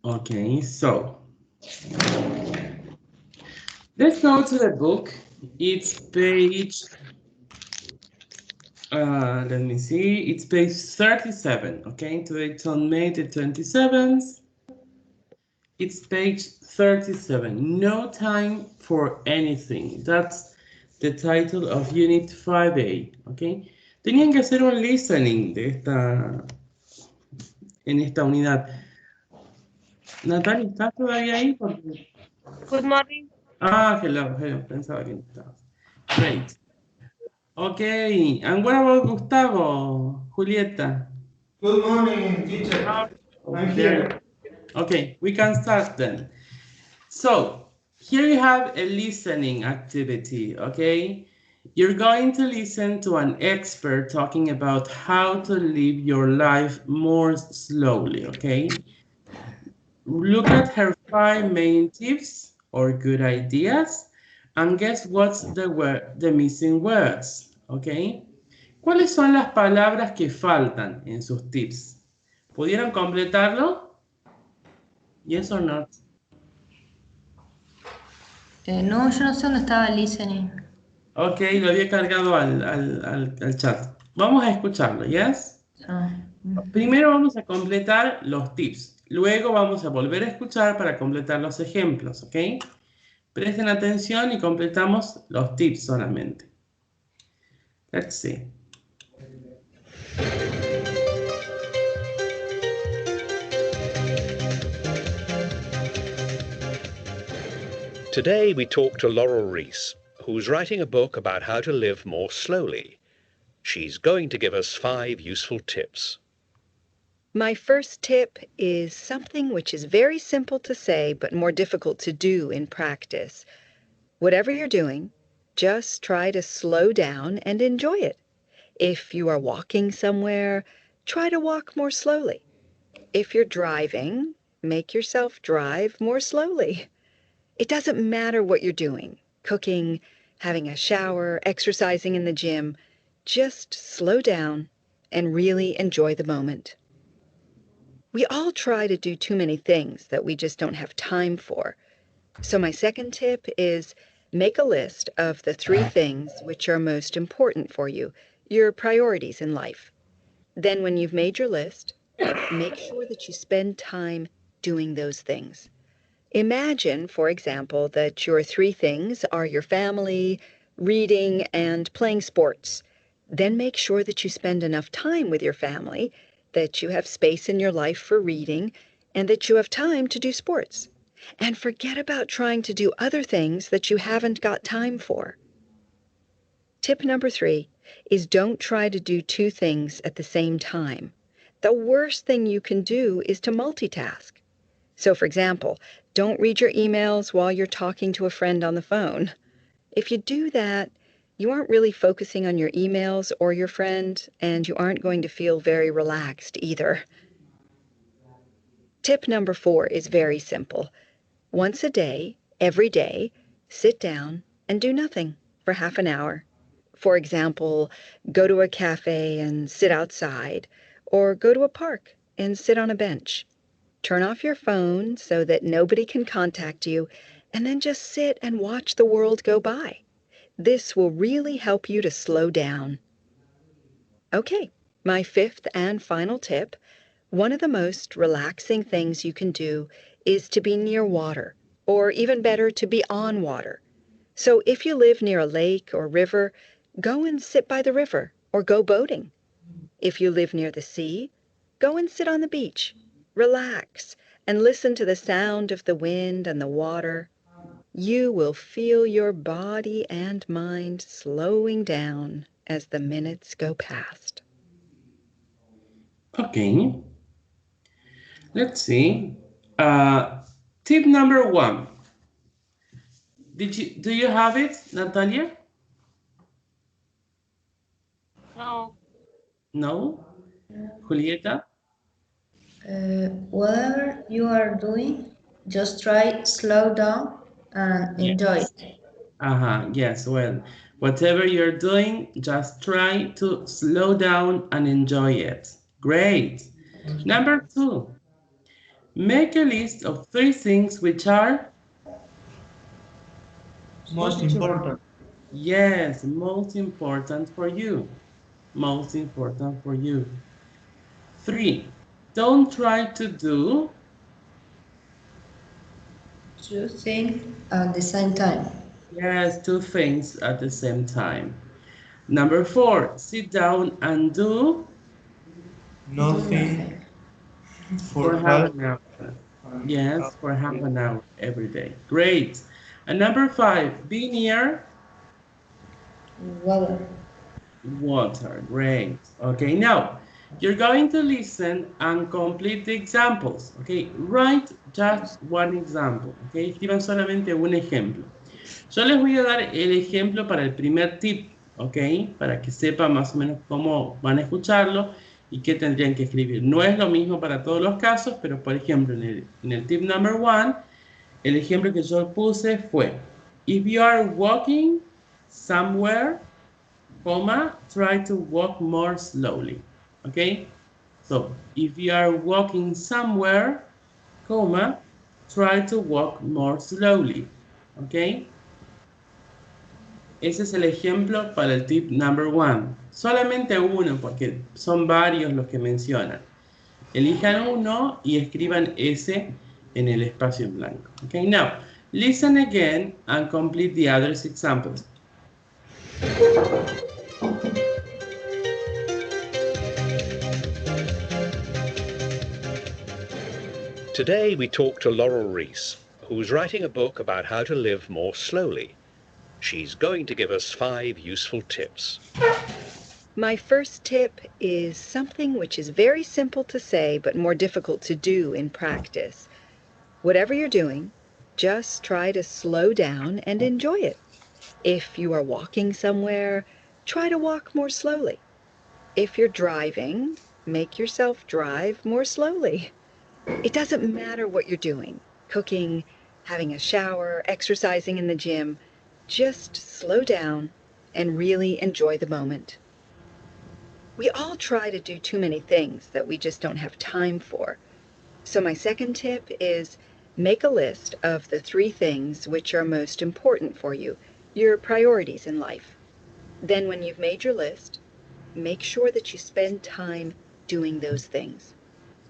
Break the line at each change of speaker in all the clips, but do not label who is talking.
Okay, so let's go to the book. It's page, let me see, it's page 37, okay? Today it's on May the 27th. It's page 37, No Time for Anything. That's the title of Unit 5A, okay? Tenían que hacer un listening en esta unidad. Natalia, ¿estás todavía ahí? Porque...
Good morning.
Ah, hello, pensaba que no estabas. Great. Okay, and what about Gustavo, Julieta?
Good morning, teacher. I'm here.
Okay, we can start then. So, here you have a listening activity, okay? You're going to listen to an expert talking about how to live your life more slowly, okay? Look at her 5 main tips or good ideas and guess what's the missing words, okay? ¿Cuáles son las palabras que faltan en sus tips? ¿Pudieron completarlo? Yes or not?
No, yo no sé dónde estaba el listening.
Ok, lo había cargado al chat. Vamos a escucharlo, ¿yes?
Ah.
Primero vamos a completar los tips. Luego vamos a volver a escuchar para completar los ejemplos, ¿ok? Presten atención y completamos los tips solamente. Let's see.
Today we talk to Laurel Rees, who's writing a book about how to live more slowly. She's going to give us 5 useful tips.
My first tip is something which is very simple to say but more difficult to do in practice. Whatever you're doing, just try to slow down and enjoy it. If you are walking somewhere, try to walk more slowly. If you're driving, make yourself drive more slowly. It doesn't matter what you're doing, cooking, having a shower, exercising in the gym. Just slow down and really enjoy the moment. We all try to do too many things that we just don't have time for. So my second tip is make a list of the 3 things which are most important for you, your priorities in life. Then when you've made your list, make sure that you spend time doing those things. Imagine, for example, that your 3 things are your family, reading, and playing sports. Then make sure that you spend enough time with your family, that you have space in your life for reading, and that you have time to do sports. And forget about trying to do other things that you haven't got time for. Tip number 3 is don't try to do 2 things at the same time. The worst thing you can do is to multitask. So, for example, don't read your emails while you're talking to a friend on the phone. If you do that, you aren't really focusing on your emails or your friend, and you aren't going to feel very relaxed either. Tip number 4 is very simple. Once a day, every day, sit down and do nothing for half an hour. For example, go to a cafe and sit outside, or go to a park and sit on a bench. Turn off your phone so that nobody can contact you, and then just sit and watch the world go by. This will really help you to slow down. Okay, my 5th and final tip. One of the most relaxing things you can do is to be near water, or even better, to be on water. So if you live near a lake or river, go and sit by the river or go boating. If you live near the sea, go and sit on the beach. Relax and listen to the sound of the wind and the water. You will feel your body and mind slowing down as the minutes go past.
Okay. Let's see. Tip number 1. Do you have it, Natalia?
No.
No? Julieta?
Whatever you are doing, just try slow down and enjoy it.
Yes, well, whatever you're doing, just try to slow down and enjoy it. Great. Number 2, Make a list of 3 things which are,
Most important.
yes, most important for you. Most important for you. 3. Don't try to do,
2 things at the same time.
yes, 2 things at the same time. Number 4, sit down and do
Do
Nothing
nothing.
for
for
half
half
an hour.
an
Yes, for half
hour.
an hour every day. Great. And number 5, be near
Water.
water. Great. Okay, now you're going to listen and complete the examples. Okay, write just one example. Okay, escriban solamente un ejemplo. Yo les voy a dar el ejemplo para el primer tip. Ok, para que sepan más o menos cómo van a escucharlo y qué tendrían que escribir. No es lo mismo para todos los casos, pero por ejemplo, en el tip number 1, el ejemplo que yo puse fue: if you are walking somewhere, comma, try to walk more slowly. Okay? So, if you are walking somewhere, comma, try to walk more slowly. Okay? Ese es el ejemplo para el tip number 1. Solamente uno, porque son varios los que mencionan. Elijan uno y escriban ese en el espacio en blanco. Okay, now, listen again and complete the others examples.
Today we talked to Laurel Reese, who's writing a book about how to live more slowly. She's going to give us 5 useful tips.
My first tip is something which is very simple to say but more difficult to do in practice. Whatever you're doing, just try to slow down and enjoy it. If you are walking somewhere, try to walk more slowly. If you're driving, make yourself drive more slowly. It doesn't matter what you're doing, cooking, having a shower, exercising in the gym. Just slow down and really enjoy the moment. We all try to do too many things that we just don't have time for. So my second tip is make a list of the 3 things which are most important for you, your priorities in life. Then when you've made your list, make sure that you spend time doing those things.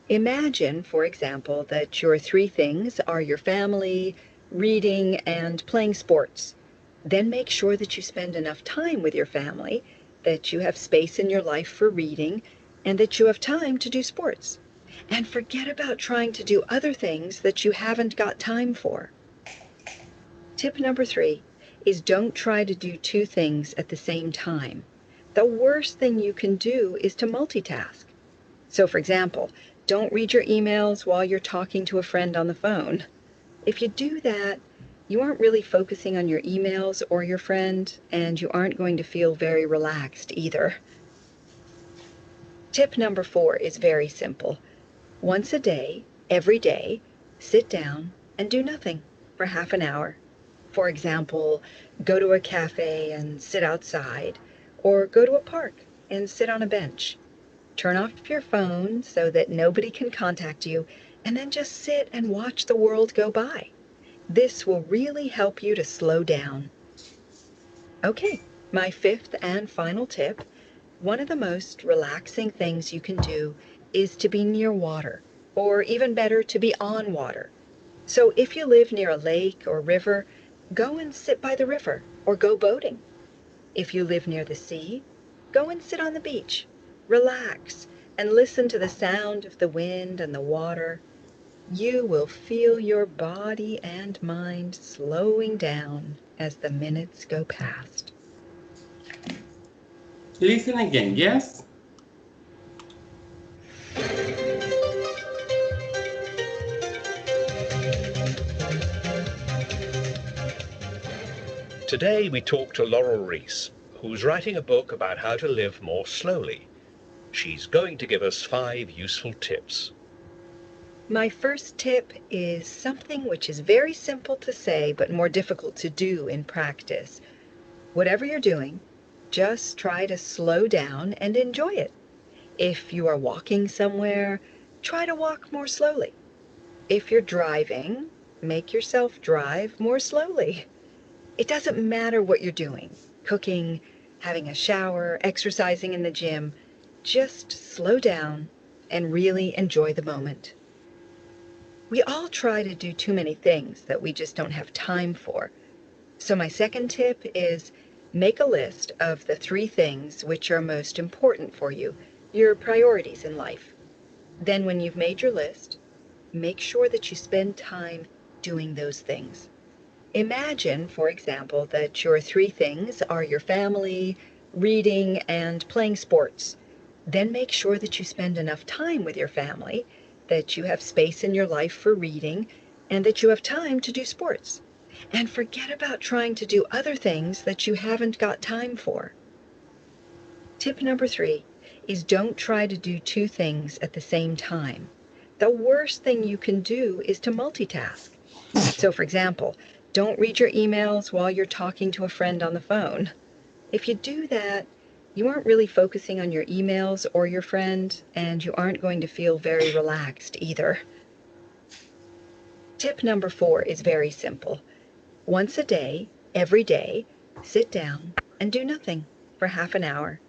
Imagine, for example, that your 3 things are your family, reading, and playing sports. Then make sure that you spend enough time with your family, that you have space in your life for reading, and that you have time to do sports. And forget about trying to do other things that you haven't got time for. Tip number 3 is don't try to do 2 things at the same time. The worst thing you can do is to multitask. So, for example, don't read your emails while you're talking to a friend on the phone. If you do that, you aren't really focusing on your emails or your friend, and you aren't going to feel very relaxed either. Tip number 4 is very simple. Once a day, every day, sit down and do nothing for half an hour. For example, go to a cafe and sit outside, or go to a park and sit on a bench. Turn off your phone so that nobody can contact you, and then just sit and watch the world go by. This will really help you to slow down. Okay, my 5th and final tip. One of the most relaxing things you can do is to be near water, or even better, to be on water. So if you live near a lake or river, go and sit by the river or go boating. If you live near the sea, go and sit on the beach. Relax and listen to the sound of the wind and the water. You will feel your body and mind slowing down as the minutes go past.
Listen again, yes?
Today we talked to Laurel Reese, who's writing a book about how to live more slowly. She's going to give us 5 useful tips.
My first tip is something which is very simple to say but more difficult to do in practice. Whatever you're doing, just try to slow down and enjoy it. If you are walking somewhere, try to walk more slowly. If you're driving, make yourself drive more slowly. It doesn't matter what you're doing, cooking, having a shower, exercising in the gym. Just slow down and really enjoy the moment. We all try to do too many things that we just don't have time for. So my second tip is make a list of the 3 things which are most important for you, your priorities in life. Then when you've made your list, make sure that you spend time doing those things. Imagine, for example, that your 3 things are your family, reading, and playing sports. Then make sure that you spend enough time with your family, that you have space in your life for reading, and that you have time to do sports. And forget about trying to do other things that you haven't got time for. Tip number 3 is don't try to do 2 things at the same time. The worst thing you can do is to multitask. So, for example, don't read your emails while you're talking to a friend on the phone. If you do that, you aren't really focusing on your emails or your friend, and you aren't going to feel very relaxed either. Tip number 4 is very simple. Once a day, every day, sit down and do nothing for half an hour.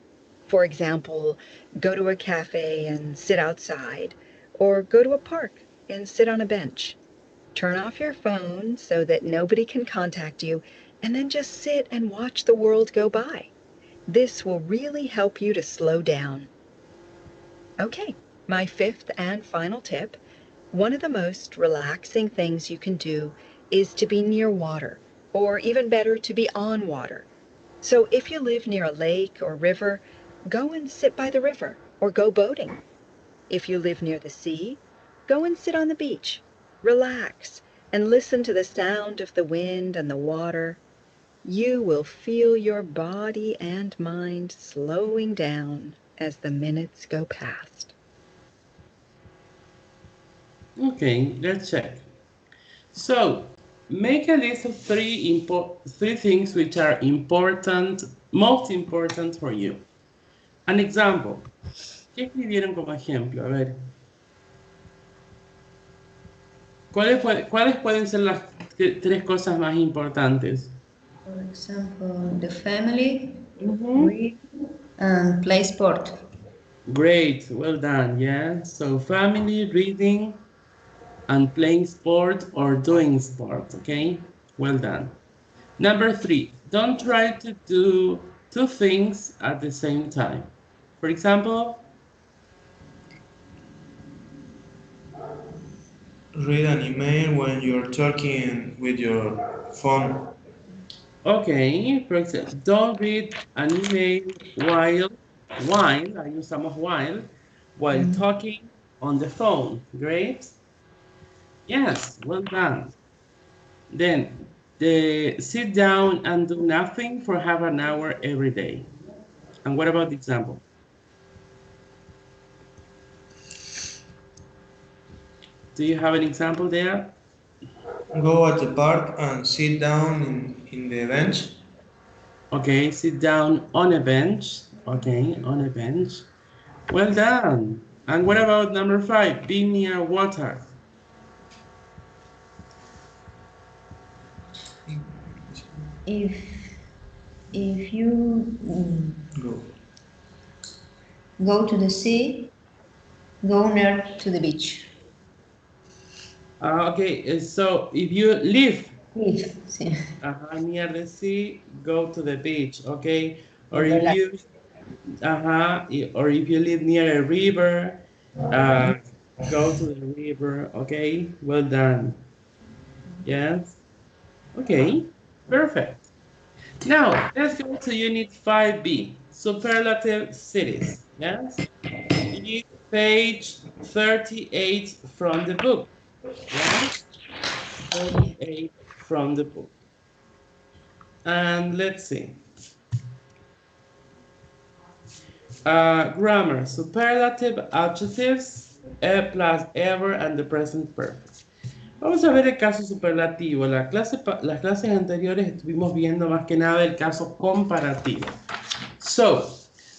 For example, go to a cafe and sit outside, or go to a park and sit on a bench. Turn off your phone so that nobody can contact you, and then just sit and watch the world go by. This will really help you to slow down. Okay, my 5th and final tip. One of the most relaxing things you can do is to be near water, or even better, to be on water. So if you live near a lake or river, go and sit by the river or go boating. If you live near the sea, go and sit on the beach. Relax and listen to the sound of the wind and the water. You will feel your body and mind slowing down as the minutes go past.
Okay, let's check. So, make a list of 3 things which are important, most important for you. An example. ¿Qué escribieron como ejemplo? A ver. ¿Cuáles pueden ser las 3 cosas más importantes?
For example, the family, read, and play sport.
Great, well done, yeah. So family, reading, and playing sport or doing sport, okay? Well done. Number 3, don't try to do 2 things at the same time. For example,
Read an email when you're talking with your phone.
okay, for example, don't read an email while talking on the phone. Great. Yes, well done. Then sit down and do nothing for half an hour every day. And what about the example? Do you have an example there?
Go at the park and sit down in the bench.
Okay, sit down on a bench. Okay, on a bench. Well done. And what about number 5? Be near water.
If you go to the sea, go near to the beach.
Okay, so if you live
Sí.
near the sea, go to the beach, okay? Or if you or if you live near a river, go to the river, okay? Well done. Yes. Okay, perfect. Now, let's go to Unit 5B, Superlative Cities. Yes? Read page 38 from the book. Yes? 38 from the book. And let's see. Grammar, superlative adjectives, plus ever and the present perfect. Vamos a ver el caso superlativo. Las clases anteriores estuvimos viendo más que nada el caso comparativo. So,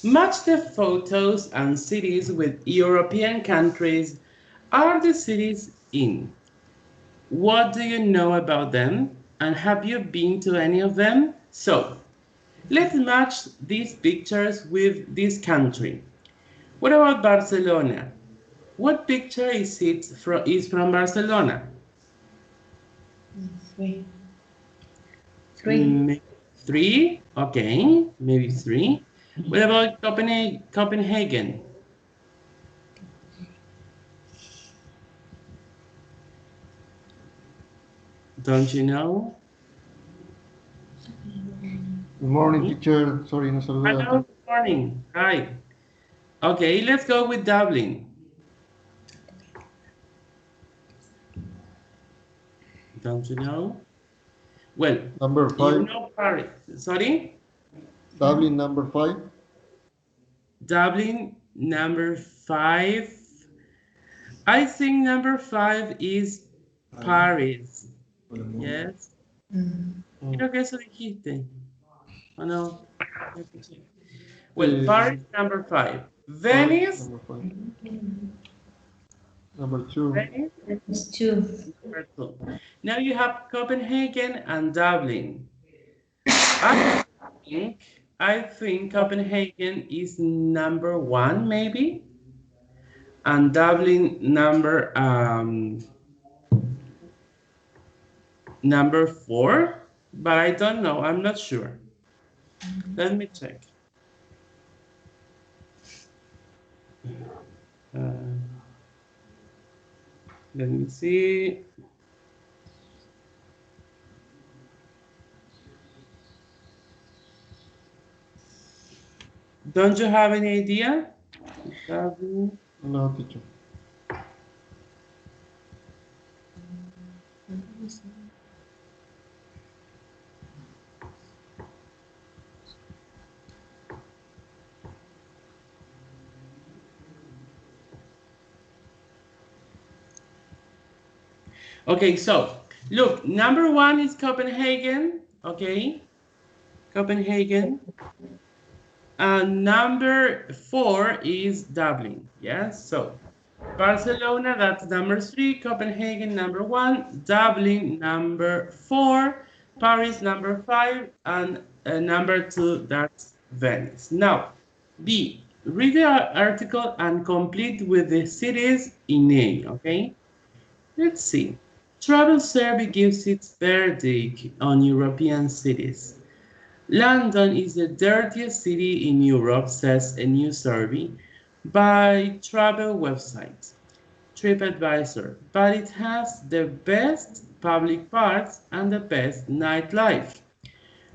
match the photos and cities with European countries. Are the cities in What do you know about them? And have you been to any of them? So let's match these pictures with this country. What about Barcelona? What picture is from Barcelona?
Three. Three.
Maybe 3, okay, maybe 3. What about Copenhagen? Don't you know?
Good morning, teacher. Sorry, no saludé
Hello,
antes.
good morning. Hi. Okay, let's go with Dublin. Don't you know? Well,
Number
you
5.
know Paris. Sorry?
Dublin, number 5.
Dublin, number 5. I think number 5 is Paris. Yes. Creo que eso dijiste. ¿O no? Well, Paris, number 5. Venice,
Number 5. Number 2.
Venice,
It's 2.
number 2. Now you have Copenhagen and Dublin. I think Copenhagen is number 1, maybe, and Dublin number 4, but I don't know. I'm not sure. Let me check. Let me see. Don't you have any idea? Dublin.
No, teacher.
Okay, so look, number 1 is Copenhagen, okay? Copenhagen. And number 4 is Dublin, yes? So Barcelona, that's number 3, Copenhagen, number 1, Dublin, number 4, Paris, number 5, and number 2, that's Venice. Now, B, read the article and complete with the cities in A, okay? Let's see. Travel Survey gives its verdict on European cities. London is the dirtiest city in Europe, says a new survey by travel website TripAdvisor, but it has the best public parks and the best nightlife.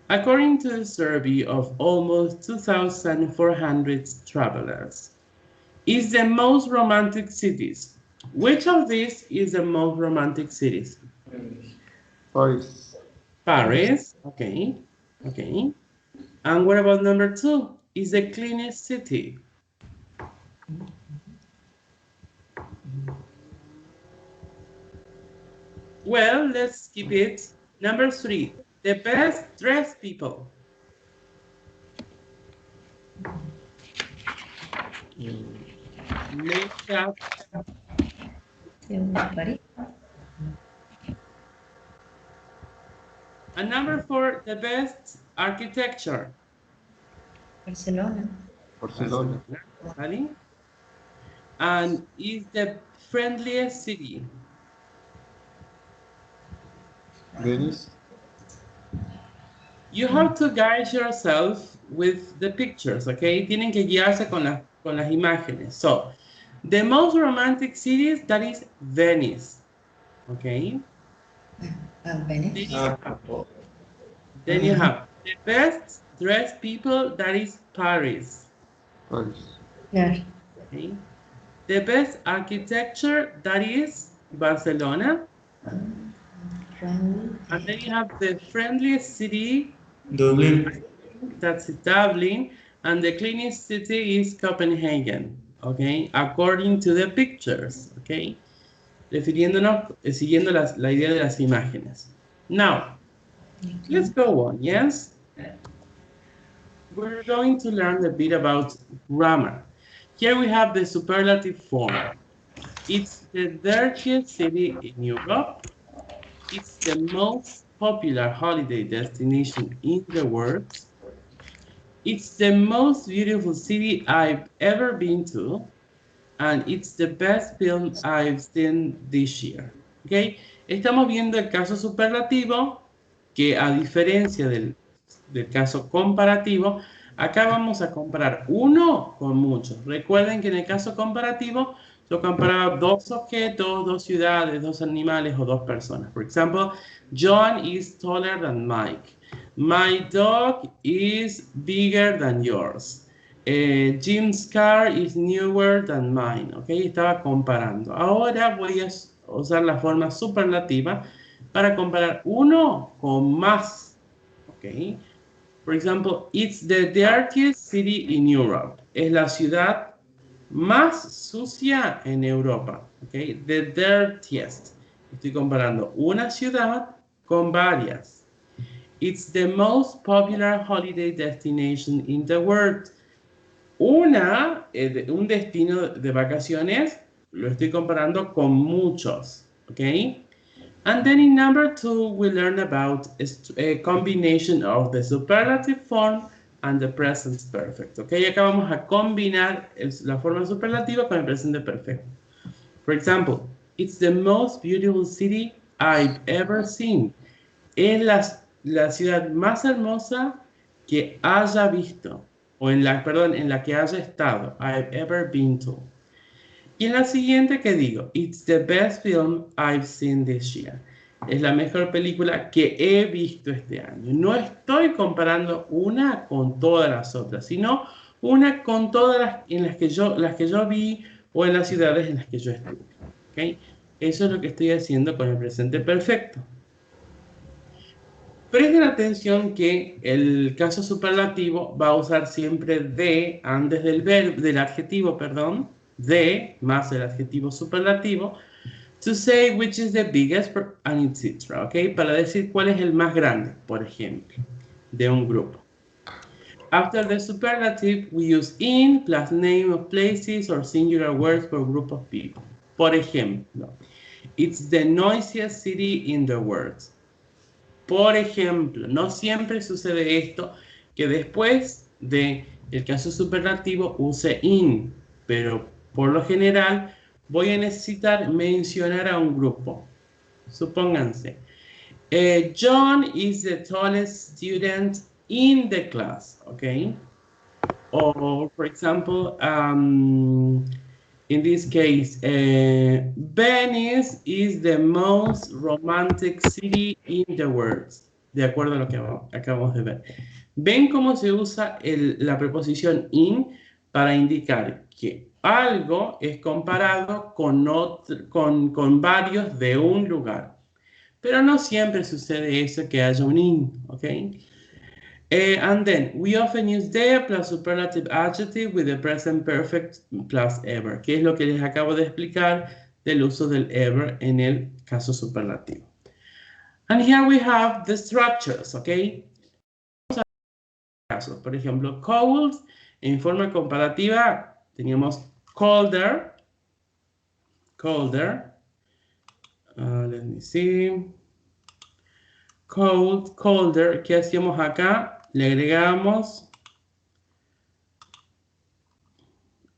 According to a survey of almost 2,400 travelers, is the most romantic cities. Which of these is the most romantic cities?
Paris.
Paris, okay, okay. And what about number 2? Is the cleanest city? Well, let's skip it. Number 3, the best dressed people. Makeup.
Paris.
And number 4, the best architecture.
Barcelona.
Barcelona.
Ready? And is the friendliest city?
Venice.
You have to guide yourself with the pictures, okay? Tienen que guiarse con las imágenes. So, the most romantic cities, that is Venice, okay?
Venice.
Then you have the best dressed people, that is Paris.
Paris.
Yeah.
Okay. The best architecture, that is Barcelona.
Friendly.
And then you have the friendliest city,
Dublin.
that's Dublin, and the cleanest city is Copenhagen, okay? According to the pictures, okay? Refiriéndonos, siguiendo la idea de las imágenes. Now, let's go on, yes? We're going to learn a bit about grammar. Here we have the superlative form. It's the dirtiest city in Europe. It's the most popular holiday destination in the world. It's the most beautiful city I've ever been to. And it's the best film I've seen this year. ¿Ok? Estamos viendo el caso superlativo, que a diferencia del caso comparativo, acá vamos a comparar uno con muchos. Recuerden que en el caso comparativo yo comparaba dos objetos, dos ciudades, dos animales o dos personas. Por ejemplo, John is taller than Mike. My dog is bigger than yours. Jim's car is newer than mine. ¿Ok? Estaba comparando. Ahora voy a usar la forma superlativa para comparar uno con más. ¿Ok? Por ejemplo, it's the dirtiest city in Europe. Es la ciudad más sucia en Europa. ¿Ok? The dirtiest. Estoy comparando una ciudad con varias. It's the most popular holiday destination in the world. Un destino de vacaciones lo estoy comparando con muchos. ¿Ok? And then in number 2, we learn about a combination of the superlative form and the present perfect. ¿Ok? Acá vamos a combinar la forma superlativa con el presente perfecto. For example, it's the most beautiful city I've ever seen. Es la ciudad más hermosa que haya visto. O en la que haya estado. I've ever been to. Y en la siguiente que digo, it's the best film I've seen this year. Es la mejor película que he visto este año. No estoy comparando una con todas las otras, sino una con todas las que yo vi o en las ciudades en las que yo estuve. ¿Okay? Eso es lo que estoy haciendo con el presente perfecto. Presten atención que el caso superlativo va a usar siempre de antes del adjetivo, perdón, de más el adjetivo superlativo, to say which is the biggest and etc. ¿Ok? Para decir cuál es el más grande, por ejemplo, de un grupo. After the superlative, we use in plus name of places or singular words for a group of people. Por ejemplo, it's the noisiest city in the world. Por ejemplo, no siempre sucede esto, que después del caso superlativo use in, pero por lo general voy a necesitar mencionar a un grupo. Supónganse, John is the tallest student in the class, ¿ok? Or, for example, in this case, Venice is the most romantic city in the world. De acuerdo a lo que acabamos de ver. ¿Ven cómo se usa la preposición in para indicar que algo es comparado con varios de un lugar? Pero no siempre sucede eso que haya un in, ¿ok? And then we often use the plus superlative adjective with the present perfect plus ever, que es lo que les acabo de explicar del uso del ever en el caso superlativo. And here we have the structures, ¿ok? Casos, por ejemplo, cold, en forma comparativa teníamos colder, let me see, cold, colder. ¿Qué hacíamos acá? Le agregamos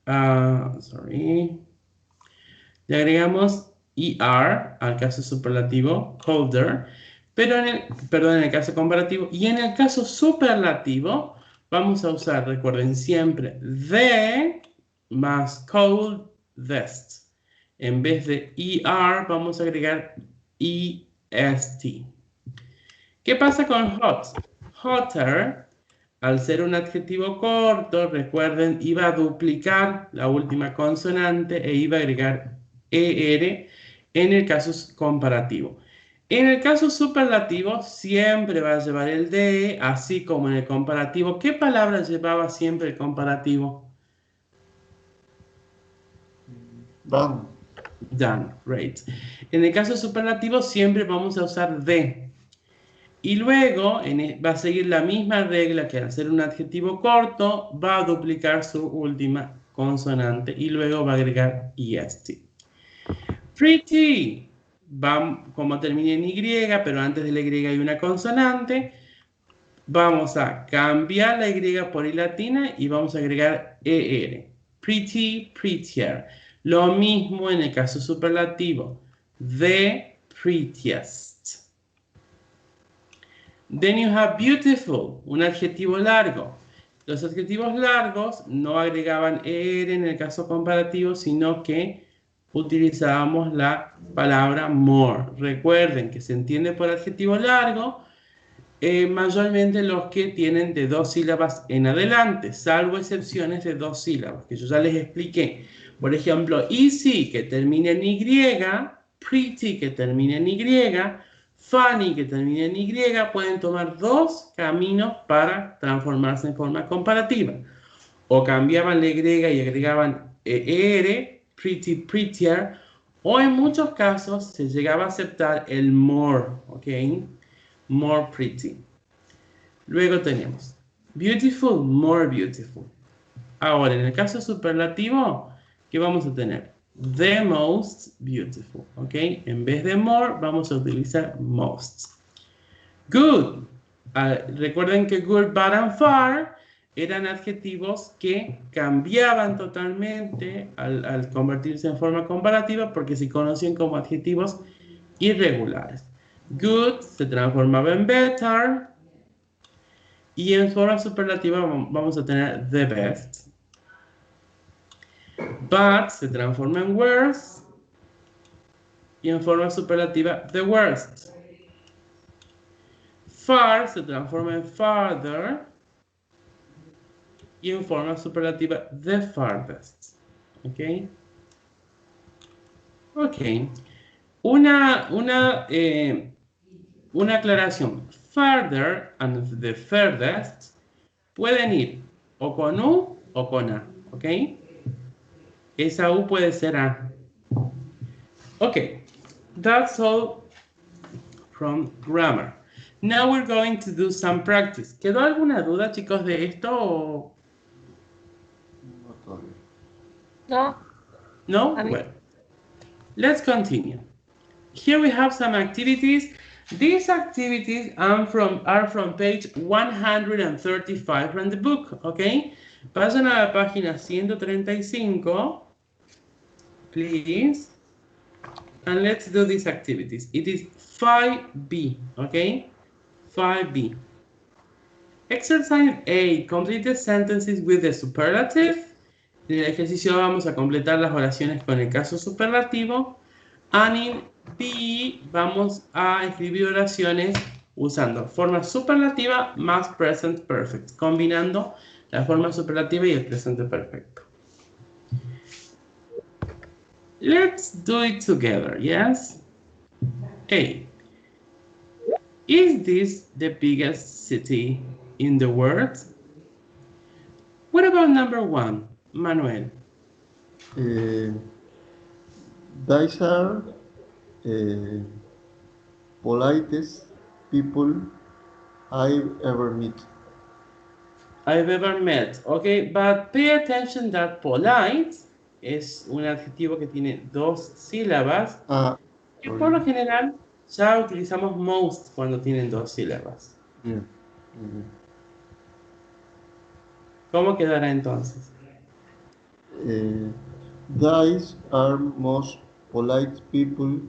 le agregamos ER al caso superlativo, colder, pero en el caso comparativo. Y en el caso superlativo vamos a usar, recuerden siempre, the más coldest. En vez de ER vamos a agregar EST. ¿Qué pasa con hot? Hotter, al ser un adjetivo corto, recuerden, iba a duplicar la última consonante e iba a agregar ER en el caso comparativo. En el caso superlativo siempre va a llevar el de, así como en el comparativo. ¿Qué palabra llevaba siempre el comparativo?
Done.
Done, great. En el caso superlativo siempre vamos a usar de. Y luego va a seguir la misma regla que al ser un adjetivo corto va a duplicar su última consonante y luego va a agregar est. Pretty. como termina en Y, pero antes de la Y hay una consonante, vamos a cambiar la Y por I latina y vamos a agregar ER. Pretty, prettier. Lo mismo en el caso superlativo. The prettiest. Then you have beautiful, un adjetivo largo. Los adjetivos largos no agregaban ER en el caso comparativo, sino que utilizábamos la palabra more. Recuerden que se entiende por adjetivo largo mayormente los que tienen de 2 sílabas en adelante, salvo excepciones de 2 sílabas, que yo ya les expliqué. Por ejemplo, easy, que termina en Y, pretty, que termina en Y, funny, que termina en Y, pueden tomar 2 caminos para transformarse en forma comparativa. O cambiaban la Y y agregaban ER, pretty, prettier, o en muchos casos se llegaba a aceptar el more, ¿ok? More pretty. Luego tenemos beautiful, more beautiful. Ahora, en el caso superlativo, ¿qué vamos a tener? The most beautiful, ¿ok? En vez de more, vamos a utilizar most. Good. Recuerden que good, bad, and far eran adjetivos que cambiaban totalmente al convertirse en forma comparativa porque se conocían como adjetivos irregulares. Good se transformaba en better y en forma superlativa vamos a tener the best. Bad se transforma en worse y en forma superlativa the worst. Far se transforma en farther y en forma superlativa the farthest. ¿Ok? Ok. Una aclaración. Farther and the furthest pueden ir o con U o con A. ¿Ok? Esa U puede ser A. Ok. That's all from grammar. Now we're going to do some practice. ¿Quedó alguna duda, chicos, de esto? O...
No todavía.
No.
No?
A mí.
Well, let's continue. Here we have some activities. These activities are from page 135 from the book, okay? Pasen a la página 135, please. And let's do these activities. It is 5B, okay? 5B. Exercise A. Complete the sentences with the superlative. En el ejercicio vamos a completar las oraciones con el caso superlativo. And in B vamos a escribir oraciones usando forma superlativa más present perfect, combinando la forma superlativa y el presente perfecto. Let's do it together, yes? A. Is this the biggest city in the world? What about number 1, Manuel?
These are politest people I've ever met.
I've ever met, okay, but pay attention that polite es un adjetivo que tiene 2 sílabas y por lo general ya utilizamos most cuando tienen 2 sílabas.
Yeah.
¿Cómo quedará entonces?
These are most polite people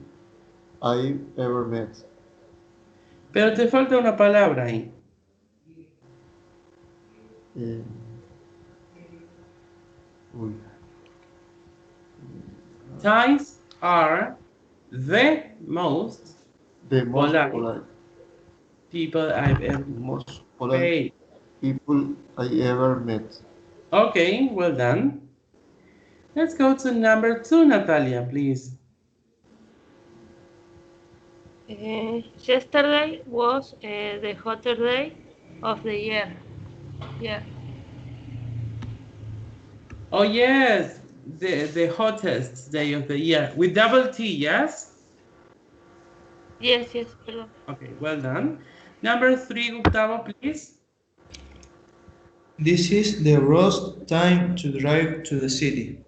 I've ever met.
Pero te falta una palabra ahí. These are the most polite people I've ever
most polite people I ever met.
Okay, well done. Let's go to number 2, Natalia, please.
Yesterday was the hottest day of the year. Yeah.
Oh yes, the hottest day of the year with double T, yes?
Yes, perdón.
Okay, well done. Number 3, Gustavo, please.
This is the worst time to drive to the city.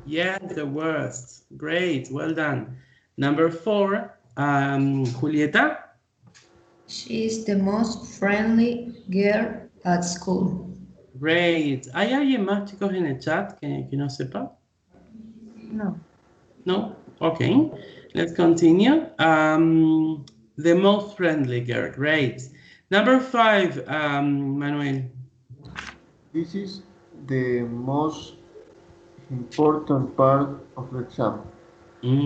Yes, the worst. Great, well done. Number 4, Julieta.
She is the most friendly girl at school.
Great. ¿Hay alguien más, chicos, en el chat que no sepa?
No.
No? Okay. Let's continue. The most friendly girl. Great. Number 5, Manuel.
This is the most important part of the exam.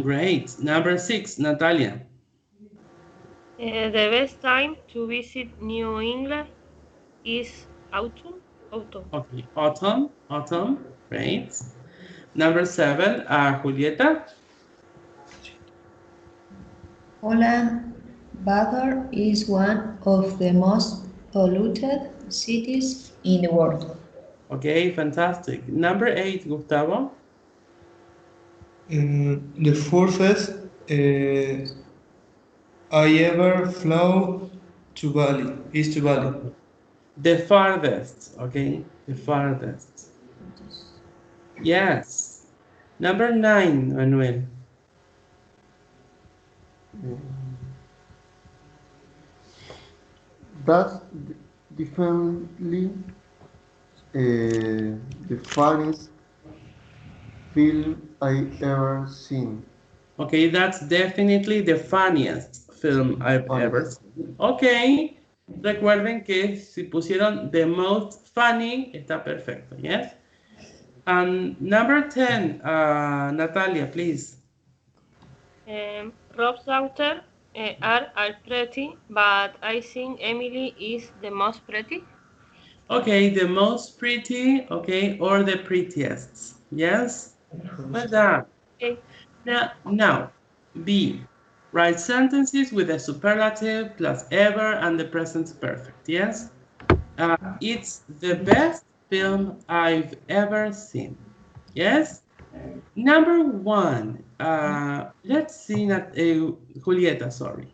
Great. Number 6, Natalia.
The best time to visit New England is autumn. Autumn.
Okay. Autumn. Great. Number 7, Julieta.
Hola, Bangor is one of the most polluted cities in the world.
Okay, fantastic. Number 8, Gustavo.
The furthest I ever flew to Bali is to Bali.
Okay. The farthest, okay? The farthest. Yes. Number 9, Manuel.
That's definitely the funniest film I ever seen.
Okay, that's definitely the funniest film I've ever seen. Okay. Recuerden que si pusieron the most funny, está perfecto, yes? And number 10, Natalia, please.
Rob's daughter are pretty, but I think Emily is the most pretty.
Okay, the most pretty, okay, or the prettiest, yes? Well done.
Okay.
Now, B. Write sentences with the superlative plus ever and the present perfect, yes? It's the best film I've ever seen, yes? Number 1, let's see, Julieta, sorry.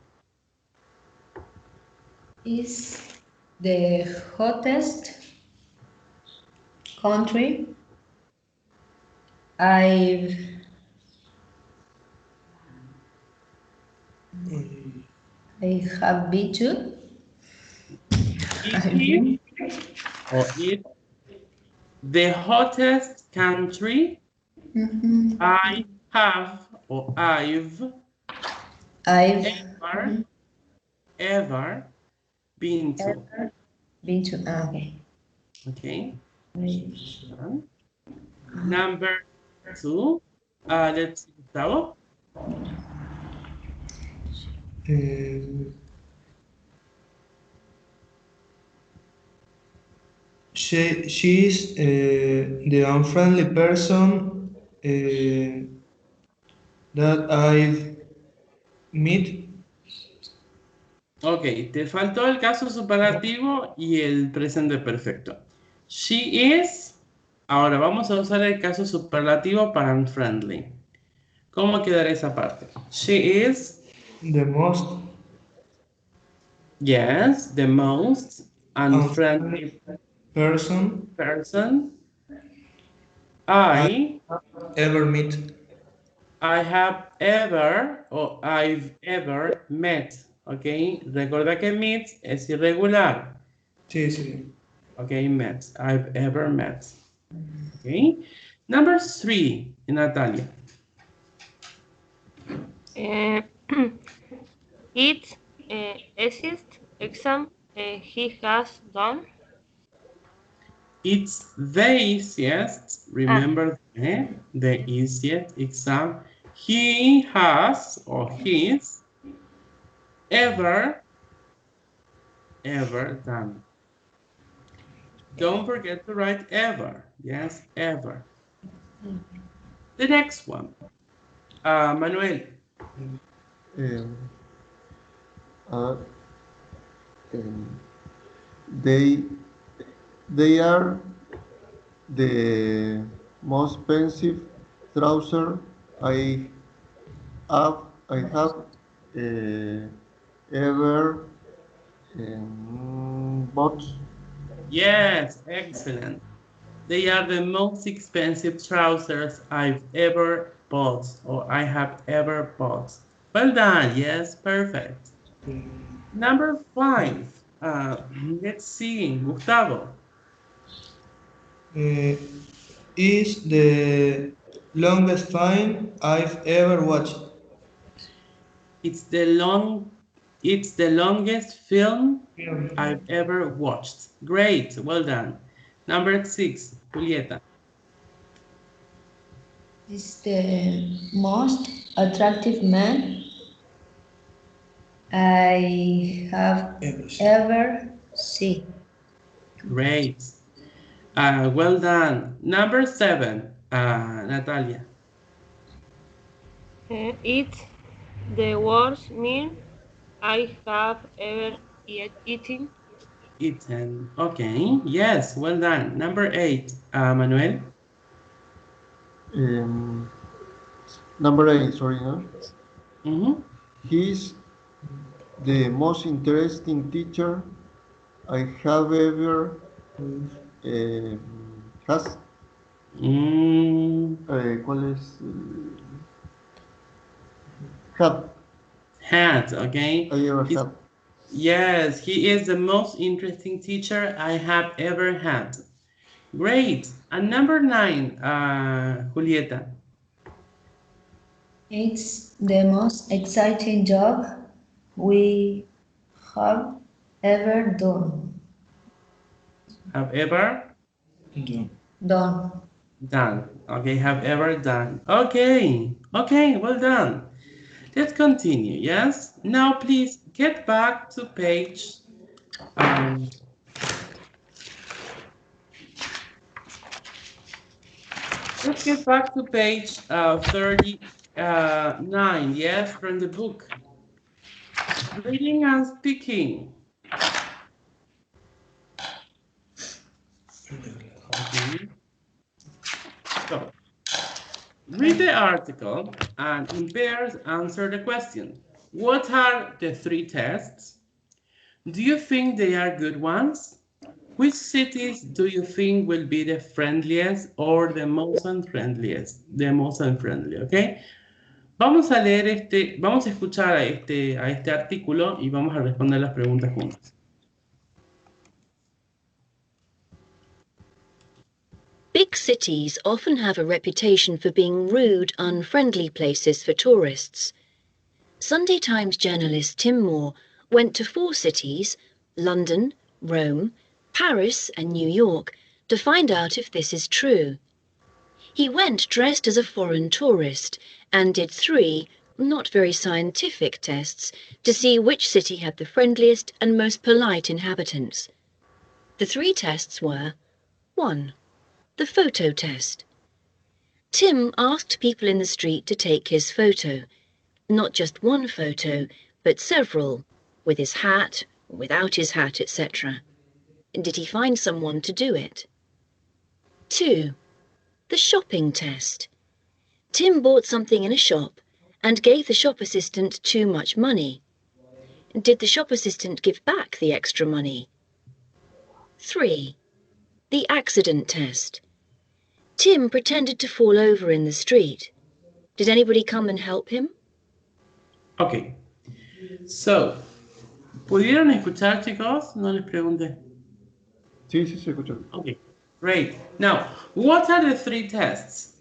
Is the hottest country I've I have been to.
It the hottest country
Mhm.
I have or I've ever been to.
Been to. Okay.
Okay. Number 2, let's see, Gustavo.
She's the unfriendly person that I've met.
Ok, te faltó el caso superlativo y el presente perfecto. She is. Ahora vamos a usar el caso superlativo para unfriendly. ¿Cómo quedará esa parte? She is.
The most
Yes, the most unfriendly
person
I
ever met.
have ever o I've ever met. Ok, recuerda que meet es irregular.
Sí.
Ok, met. I've ever met. Ok. Number 3, Natalia.
It's easiest exam he has done.
It's the easiest, remember the easiest exam he has or he's ever done. Don't forget to write ever. Yes, ever. The next one. Manuel.
Uh, um, they are the most expensive trouser I have ever bought.
Yes, excellent. They are the most expensive trousers I've ever bought or I have ever bought. Well done. Yes, perfect. Number 5. Let's see, Gustavo.
Is the longest film I've ever watched.
It's the longest film
Yeah.
I've ever watched. Great, well done. Number 6, Julieta.
Is the most attractive man I have ever seen.
Great. Well done. Number 7, Natalia.
It's the worst meal I have ever eaten.
Eaten. Okay, yes, well done. Number 8, Manuel.
Number 8, sorry, no?
Mm-hmm.
He's the most interesting teacher I have ever has. ¿Cuál es? Had.
Had, okay.
I ever had.
Yes, he is the most interesting teacher I have ever had. Great. And number 9, Julieta.
It's the most exciting job we have ever done.
Have ever
Yeah.
Done.
done. Okay, have ever done. Okay, well done. Let's continue, yes? Now please get back to page let's get back to page 39, yes, from the book. Reading and speaking. Okay. So, read the article and in pairs answer the question. What are the 3 tests? Do you think they are good ones? Which cities do you think will be the friendliest or the most unfriendliest? The most unfriendly, okay? Vamos a leer vamos a escuchar a este artículo y vamos a responder las preguntas juntas.
Big cities often have a reputation for being rude, unfriendly places for tourists. Sunday Times journalist Tim Moore went to 4 cities, London, Rome, Paris and New York, to find out if this is true. He went dressed as a foreign tourist and did 3, not very scientific tests to see which city had the friendliest and most polite inhabitants. The 3 tests were: 1. The photo test. Tim asked people in the street to take his photo. Not just one photo, but several, with his hat, without his hat, etc. Did he find someone to do it? 2. The shopping test. Tim bought something in a shop and gave the shop assistant too much money. Did the shop assistant give back the extra money? 3. The accident test. Tim pretended to fall over in the street. Did anybody come and help him?
Ok. So, ¿pudieron escuchar, chicos? No les pregunté.
Sí, se escuchó.
Okay, great. Now, what are the 3 tests?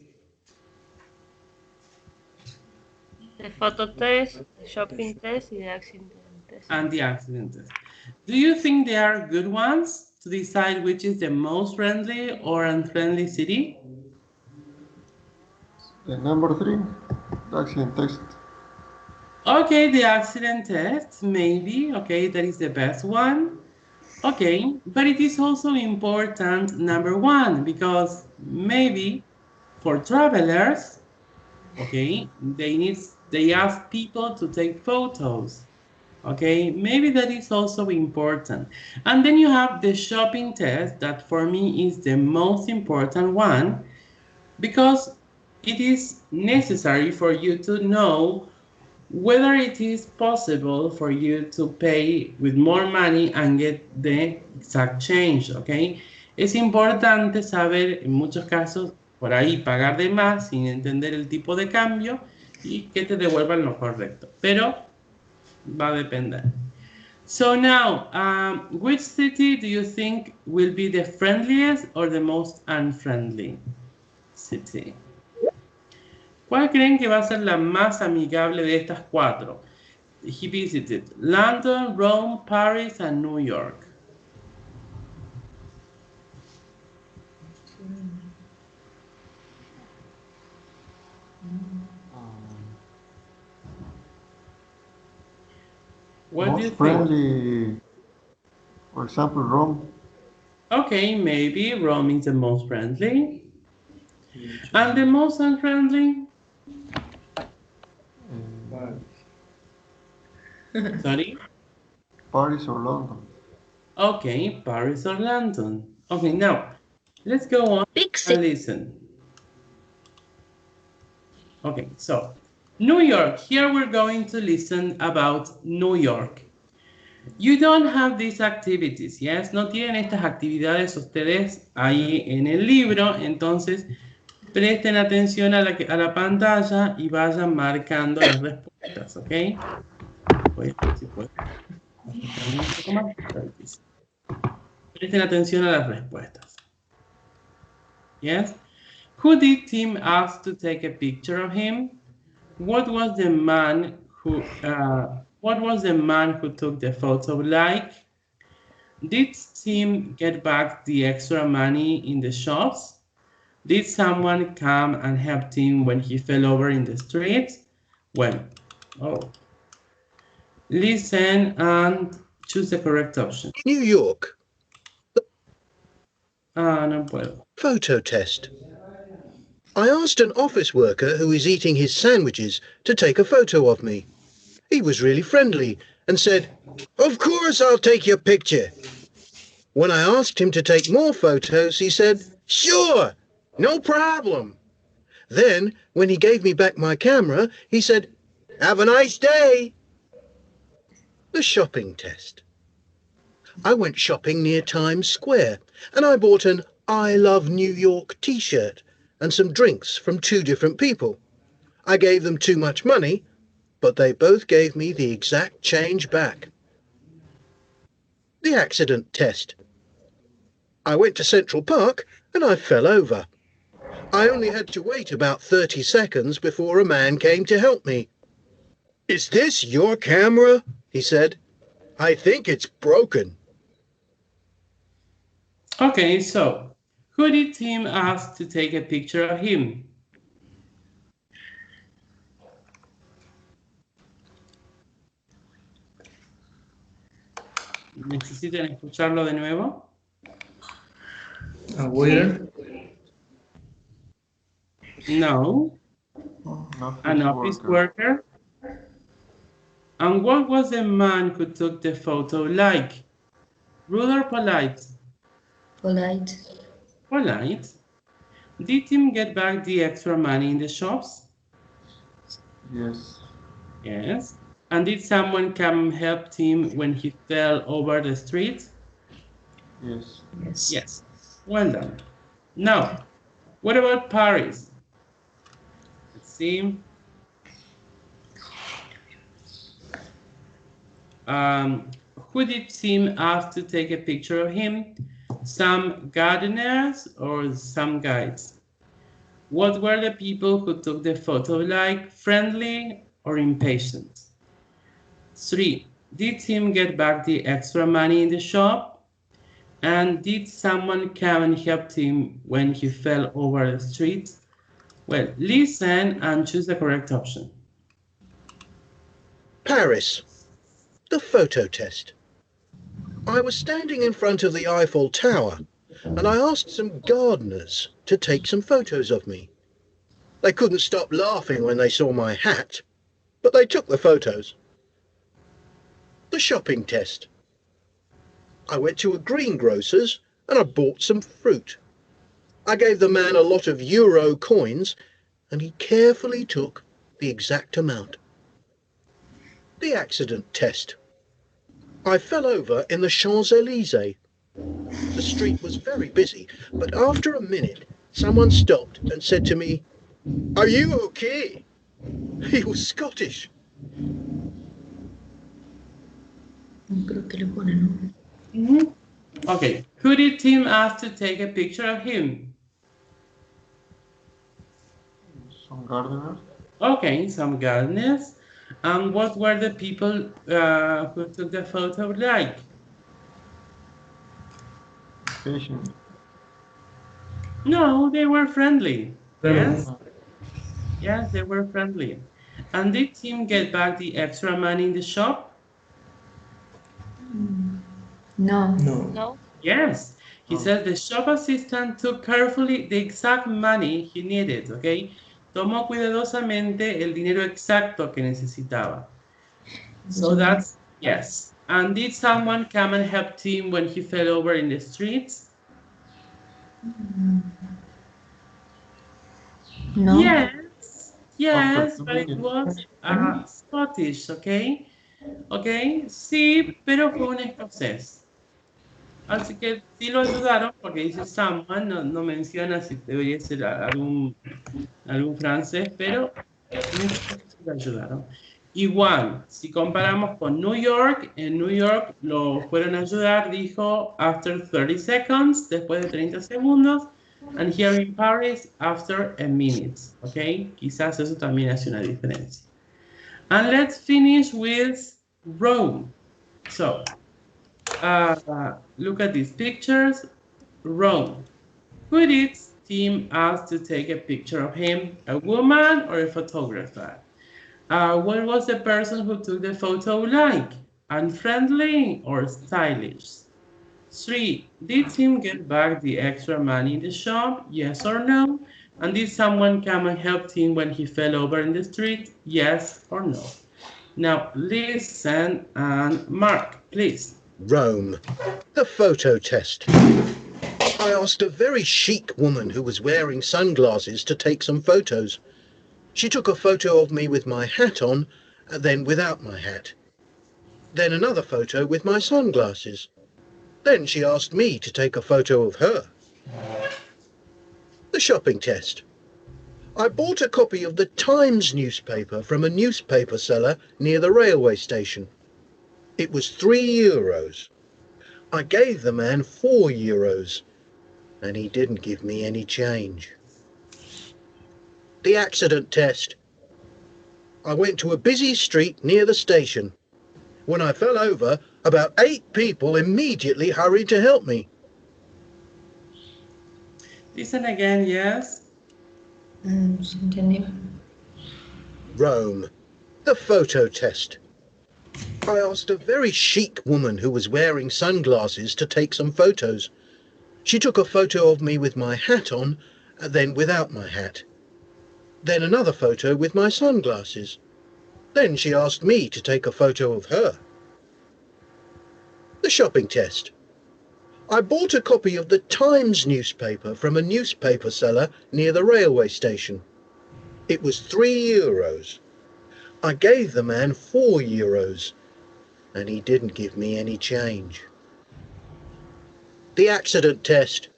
The photo test, the shopping test, and the accident test.
And the accident test. Do you think they are good ones to decide which is the most friendly or unfriendly city?
The number 3, the accident test.
Okay, the accident test, maybe. Okay, that is the best one. Okay, but it is also important, number 1, because maybe for travelers, okay, they ask people to take photos. Okay, maybe that is also important. And then you have the shopping test that for me is the most important one because it is necessary for you to know whether it is possible for you to pay with more money and get the exact change, okay? Es importante saber en muchos casos por ahí pagar de más sin entender el tipo de cambio y que te devuelvan lo correcto. Pero va a depender. So now, which city do you think will be the friendliest or the most unfriendly city? ¿Cuál creen que va a ser la más amigable de estas cuatro? He visited London, Rome, Paris, and New York. What do you
Most
think?
friendly, for example, Rome.
Okay, maybe Rome is the most friendly. And the most unfriendly? Sorry?
Paris or London.
Okay, Paris or London. Okay, now let's go on
Big
and
city.
listen. Okay, so New York. Here we're going to listen about New York. You don't have these activities, yes? No tienen estas actividades ustedes ahí en el libro, entonces presten atención a la pantalla y vayan marcando las respuestas, ¿ok? Voy a ver si puedo acercarme un poco más. Presten atención a las respuestas. Yes? Who did Tim ask to take a picture of him? What was the man who took the photo like? Did Tim get back the extra money in the shops? Did someone come and help him when he fell over in the street? Well, listen and choose the correct option.
New York.
No puedo.
Photo test. I asked an office worker who is eating his sandwiches to take a photo of me. He was really friendly and said, "Of course I'll take your picture." When I asked him to take more photos, he said, "Sure, no problem." Then, when he gave me back my camera, he said, "Have a nice day." The shopping test. I went shopping near Times Square and I bought an I Love New York t-shirt and some drinks from two different people. I gave them too much money, but they both gave me the exact change back. The accident test. I went to Central Park and I fell over. I only had to wait about 30 seconds before a man came to help me. "Is this your camera?" he said. "I think it's broken."
Okay, so who did Tim ask to take a picture of him? ¿Necesitan escucharlo de nuevo?
A waiter?
No. An office worker. And what was the man who took the photo like? Rude or polite?
Polite.
Polite. Did Tim get back the extra money in the shops?
Yes.
Yes. And did someone come help Tim when he fell over the street?
Yes.
Yes.
Yes. Well done. Now, what about Paris? Let's see. Who did Tim ask to take a picture of him? Some gardeners or some guides? What were the people who took the photo like? Friendly or impatient? 3. Did Tim get back the extra money in the shop? And did someone come and help him when he fell over the street? Well, listen and choose the correct option.
Paris. The photo test. I was standing in front of the Eiffel Tower and I asked some gardeners to take some photos of me. They couldn't stop laughing when they saw my hat, but they took the photos. The shopping test. I went to a greengrocer's and I bought some fruit. I gave the man a lot of euro coins and he carefully took the exact amount. The accident test. I fell over in the Champs-Élysées. The street was very busy, but after a minute, Someone stopped and said to me, "Are you okay?" He was Scottish.
Creo que le pone, ¿no?
Mhm. Okay, who did Tim ask to take a picture of him?
Some gardeners.
Okay, some gardeners. And what were the people who took the photo like?
Patient.
No, they were friendly. Yes?
Uh,
Yes, they were friendly. And did Tim get back the extra money in the shop?
No.
No.
No.
Yes. He
Oh.
said the shop assistant took carefully the exact money he needed, okay? Tomó cuidadosamente el dinero exacto que necesitaba. So that's yes. And did someone come and help Tim when he fell over in the streets?
No.
Yes.
After
Yes,
2
but it
minutes.
was Scottish, okay? Okay, sí, pero fue un escocés. Así que sí lo ayudaron porque dice someone, no menciona si debería ser algún francés, pero en este caso sí lo ayudaron. Igual, si comparamos con New York, en New York lo fueron a ayudar, dijo after 30 seconds, después de 30 segundos, and here in Paris, after a minute, ¿ok? Quizás eso también hace una diferencia. And let's finish with Rome. So, look at these pictures. Rome. Who did Tim ask to take a picture of him? A woman or a photographer? What was the person who took the photo like? Unfriendly or stylish? 3. Did Tim get back the extra money in the shop? Yes or no? And did someone come and help Tim when he fell over in the street? Yes or no? Now listen and mark, please.
Rome. The photo test. I asked a very chic woman who was wearing sunglasses to take some photos. She took a photo of me with my hat on, and then without my hat. Then another photo with my sunglasses. Then she asked me to take a photo of her. The shopping test. I bought a copy of the Times newspaper from a newspaper seller near the railway station. It was €3. I gave the man €4, and he didn't give me any change. The accident test. I went to a busy street near the station. When I fell over, about 8 people immediately hurried to help me.
Listen again, yes?
Sí entendí.
Rome. The photo test. I asked a very chic woman who was wearing sunglasses to take some photos. She took a photo of me with my hat on, and then without my hat. Then another photo with my sunglasses. Then she asked me to take a photo of her. The shopping test. I bought a copy of the Times newspaper from a newspaper seller near the railway station. It was €3. I gave the man €4, and he didn't give me any change. The accident test.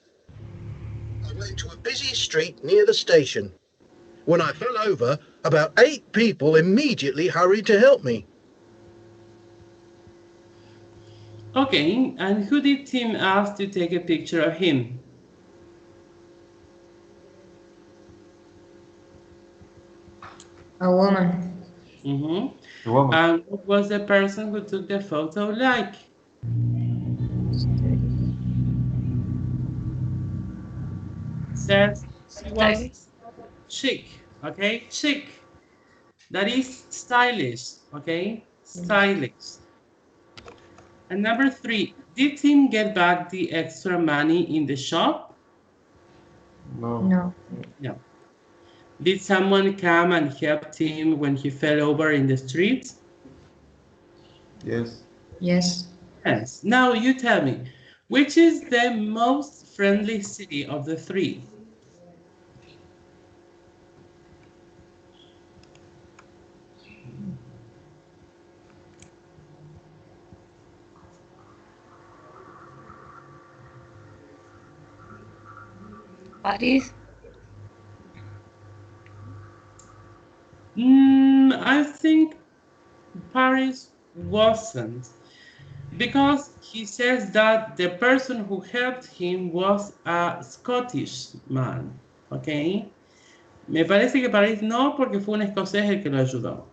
I went to a busy street near the station. When I fell over, about 8 people immediately hurried to help me.
Okay, and who did Tim ask to take a picture of him?
A woman.
Mm-hmm.
The woman.
And what was the person who took the photo like? Says she was chic, okay? Chic. That is stylish, okay? Stylish. And number 3, did Tim get back the extra money in the shop?
No.
No.
No. Did someone come and help Tim when he fell over in the street?
Yes.
Yes.
Yes. Now you tell me, which is the most friendly city of the 3?
Paris.
I think Paris wasn't, because he says that the person who helped him was a Scottish man, okay? Me parece que Paris no, porque fue un escocés el que lo ayudó.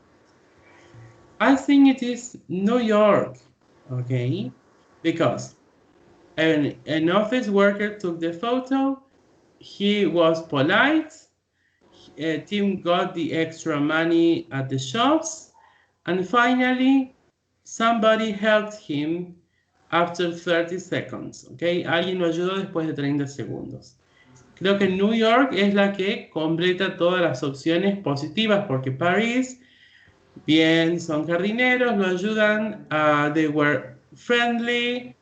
I think it is New York, okay? Because an office worker took the photo, he was polite, Tim got the extra money at the shops, and finally, somebody helped him after 30 seconds, okay? Alguien lo ayudó después de 30 segundos. Creo que New York es la que completa todas las opciones positivas, porque París, bien, son jardineros, lo ayudan, they were friendly,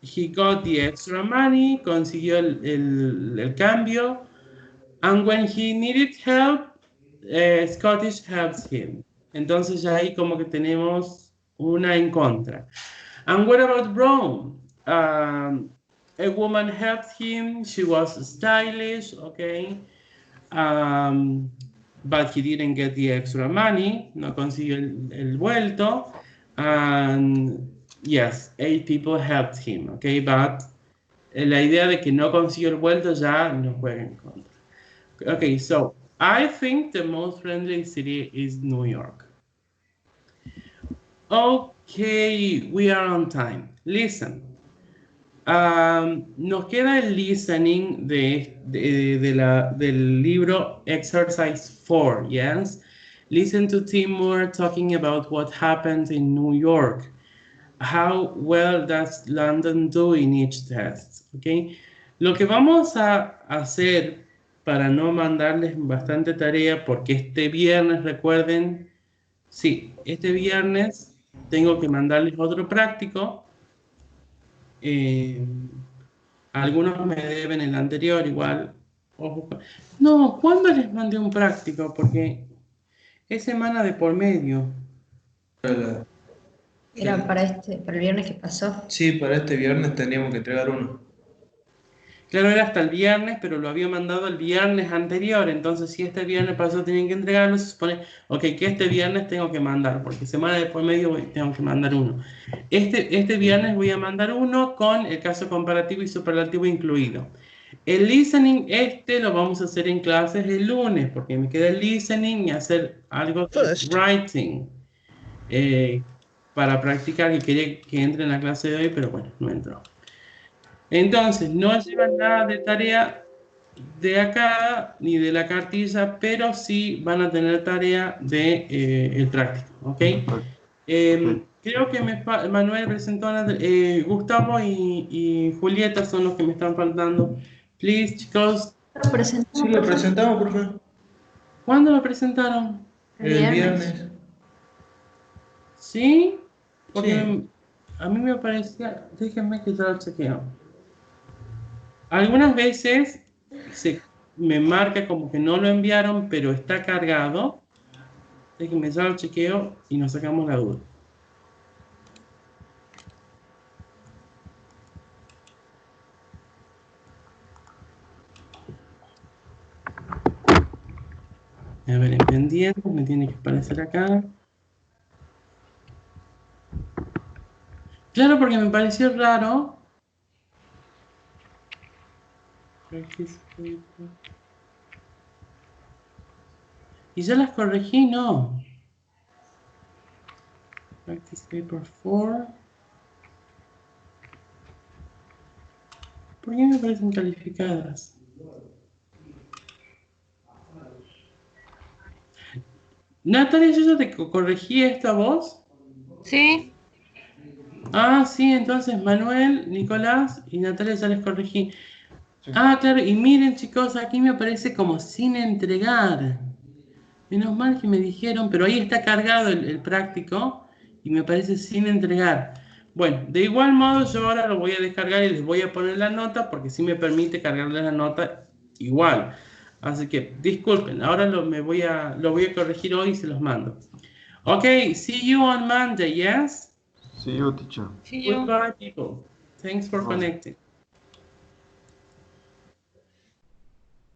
he got the extra money, consiguió el cambio, and when he needed help, Scottish helps him. Entonces ya ahí como que tenemos una en contra. And what about Rome? A woman helped him. She was stylish, okay? But he didn't get the extra money. No consiguió el vuelto. And yes, 8 people helped him, okay? But la idea de que no consiguió el vuelto ya nos juega en contra. Okay, so I think the most friendly city is New York. Okay, we are on time. Listen. Nos queda el listening del libro Exercise 4, yes? Listen to Tim Moore talking about what happened in New York. How well does London do in each test, okay? Lo que vamos a hacer para no mandarles bastante tarea, porque este viernes, recuerden, sí, este viernes tengo que mandarles otro práctico. Algunos me deben el anterior, igual. Ojo. No, ¿cuándo les mandé un práctico? Porque es semana de por medio.
Era para el viernes que pasó.
Sí, para este viernes tendríamos que entregar uno.
Claro, era hasta el viernes, pero lo había mandado el viernes anterior. Entonces, si este viernes pasó, tienen que entregarlo. Se supone, ok, que este viernes tengo que mandar, porque semana de por medio tengo que mandar uno. Este viernes voy a mandar uno con el caso comparativo y superlativo incluido. El listening, lo vamos a hacer en clases el lunes, porque me queda el listening y hacer algo de writing para practicar, y quería que entre en la clase de hoy, pero bueno, no entró. Entonces, no llevan nada de tarea de acá ni de la cartilla, pero sí van a tener tarea de el práctico, ¿ok? Creo que Manuel presentó, Gustavo y Julieta son los que me están faltando. Please, chicos.
Sí, lo presentamos, por favor.
¿Cuándo lo presentaron?
El viernes.
¿Sí? Porque
Sí.
a mí me parecía, déjenme que yo lo chequeo. Algunas veces me marca como que no lo enviaron, pero está cargado. Déjenme ya lo chequeo y nos sacamos la duda. A ver, en pendientes, me tiene que aparecer acá. Claro, porque me pareció raro. Y ya las corregí, no. Practice paper 4. ¿Por qué me parecen calificadas? Natalia, ¿yo ya te corregí esta voz?
Sí.
Ah, sí, entonces Manuel, Nicolás y Natalia ya les corregí. Ah, claro, y miren chicos, aquí me aparece como sin entregar. Menos mal que me dijeron, pero ahí está cargado el práctico y me aparece sin entregar. Bueno, de igual modo yo ahora lo voy a descargar y les voy a poner la nota, porque sí me permite cargarles la nota igual. Así que disculpen, ahora lo voy a corregir hoy y se los mando. Ok, see you on Monday, yes?
See you, teacher.
Sí, yo.
Goodbye, people. Thanks for connecting.